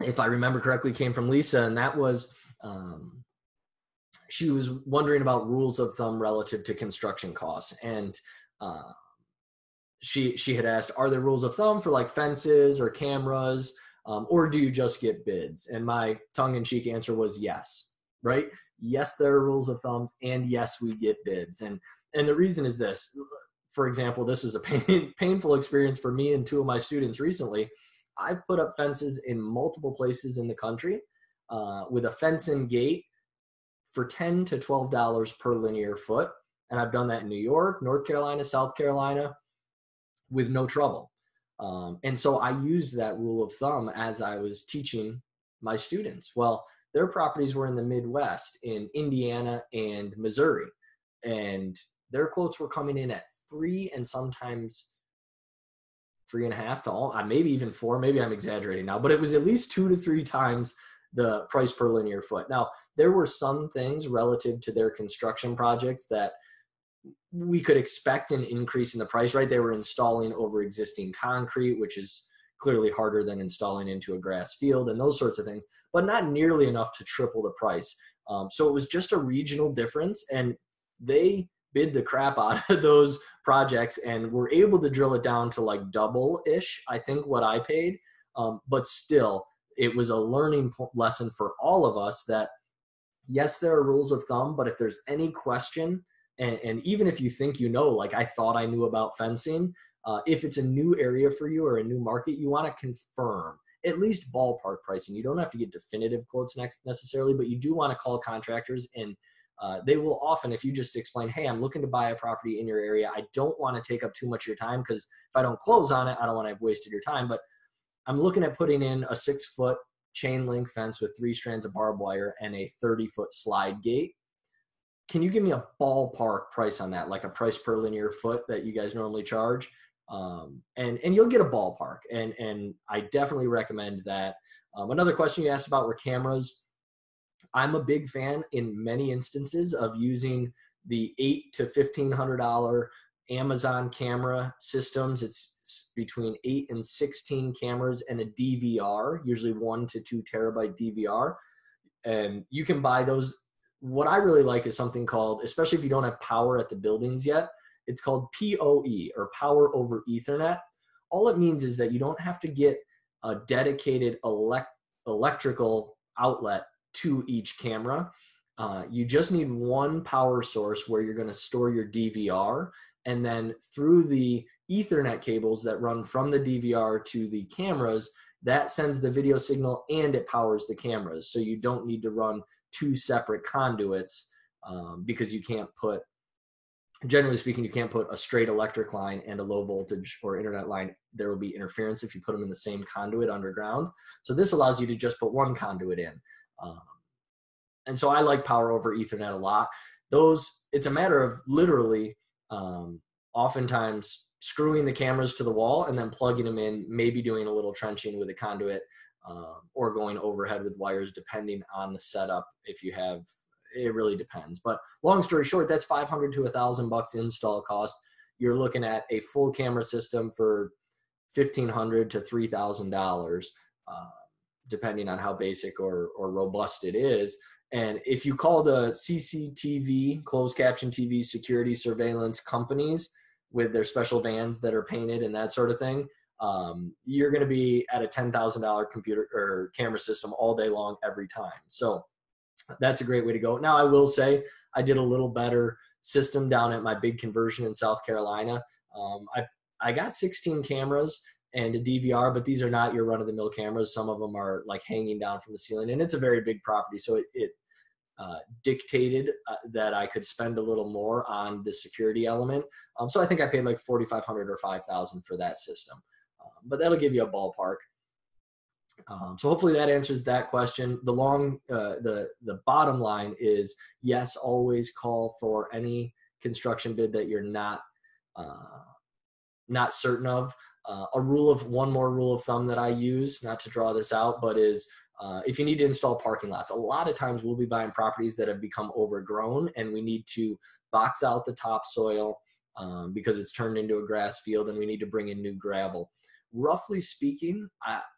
if I remember correctly, came from Lisa, and that was she was wondering about rules of thumb relative to construction costs. And uh, she had asked, are there rules of thumb for like fences or cameras, or do you just get bids? And my tongue-in-cheek answer was yes, right? Yes, there are rules of thumbs, and yes, we get bids. And the reason is this. For example, this is a painful experience for me and two of my students recently. I've put up fences in multiple places in the country with a fence-in gate for $10 to $12 per linear foot. And I've done that in New York, North Carolina, South Carolina, with no trouble. And so I used that rule of thumb as I was teaching my students. Well, their properties were in the Midwest, in Indiana and Missouri. And their quotes were coming in at 3 and sometimes 3.5 to all, maybe even 4. Maybe I'm exaggerating now, but it was at least 2 to 3 times the price per linear foot. Now, there were some things relative to their construction projects that we could expect an increase in the price, right? They were installing over existing concrete, which is clearly harder than installing into a grass field and those sorts of things, but not nearly enough to triple the price. So it was just a regional difference, and they bid the crap out of those projects and were able to drill it down to like double-ish, I think, what I paid. But still, it was a learning lesson for all of us that, yes, there are rules of thumb, but if there's any question, and even if you think, like I thought I knew about fencing, if it's a new area for you or a new market, you want to confirm at least ballpark pricing. You don't have to get definitive quotes necessarily, but you do want to call contractors, and they will often, if you just explain, hey, I'm looking to buy a property in your area. I don't want to take up too much of your time, because if I don't close on it, I don't want to have wasted your time. But I'm looking at putting in a 6-foot chain link fence with 3 strands of barbed wire and a 30-foot slide gate. Can you give me a ballpark price on that, like a price per linear foot that you guys normally charge? And you'll get a ballpark. And I definitely recommend that. Another question you asked about were cameras. I'm a big fan in many instances of using the $800 to $1,500 Amazon camera systems. It's between 8 and 16 cameras and a DVR, usually 1 to 2 terabyte DVR. And you can buy those. What I really like is something called, especially if you don't have power at the buildings yet, it's called PoE, or Power over Ethernet. All it means is that you don't have to get a dedicated electrical outlet to each camera. You just need one power source where you're going to store your DVR, and then through the Ethernet cables that run from the DVR to the cameras, that sends the video signal and it powers the cameras. So you don't need to run 2 separate conduits, because you can't put, generally speaking, you can't put a straight electric line and a low voltage or internet line. There will be interference if you put them in the same conduit underground. So this allows you to just put one conduit in. And so I like Power over Ethernet a lot. It's a matter of literally oftentimes screwing the cameras to the wall and then plugging them in, maybe doing a little trenching with a conduit, or going overhead with wires, depending on the setup. If you have, it really depends. But long story short, that's $500 to $1,000 install cost. You're looking at a full camera system for $1,500 to $3,000, depending on how basic or robust it is. And if you call the CCTV, closed caption TV security surveillance companies with their special vans that are painted and that sort of thing, you're going to be at a $10,000 computer or camera system all day long every time. So that's a great way to go. Now, I will say I did a little better system down at my big conversion in South Carolina. I got 16 cameras and a DVR, but these are not your run-of-the-mill cameras. Some of them are like hanging down from the ceiling, and it's a very big property. So it dictated that I could spend a little more on the security element. So I think I paid like $4,500 or $5,000 for that system. But that'll give you a ballpark. So hopefully that answers that question. The bottom line is, yes, always call for any construction bid that you're not certain of. One more rule of thumb that I use, not to draw this out, but is if you need to install parking lots, a lot of times we'll be buying properties that have become overgrown and we need to box out the topsoil because it's turned into a grass field and we need to bring in new gravel. roughly speaking,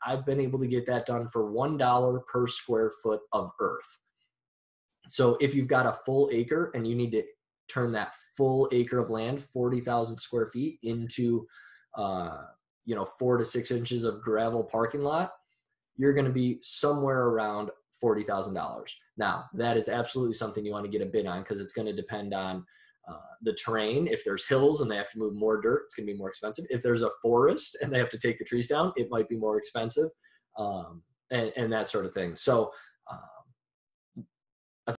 I've been able to get that done for $1 per square foot of earth. So if you've got a full acre and you need to turn that full acre of land, 40,000 square feet, into 4 to 6 inches of gravel parking lot, you're going to be somewhere around $40,000. Now, that is absolutely something you want to get a bid on, because it's going to depend on the terrain. If there's hills and they have to move more dirt, it's going to be more expensive. If there's a forest and they have to take the trees down, it might be more expensive, and that sort of thing. So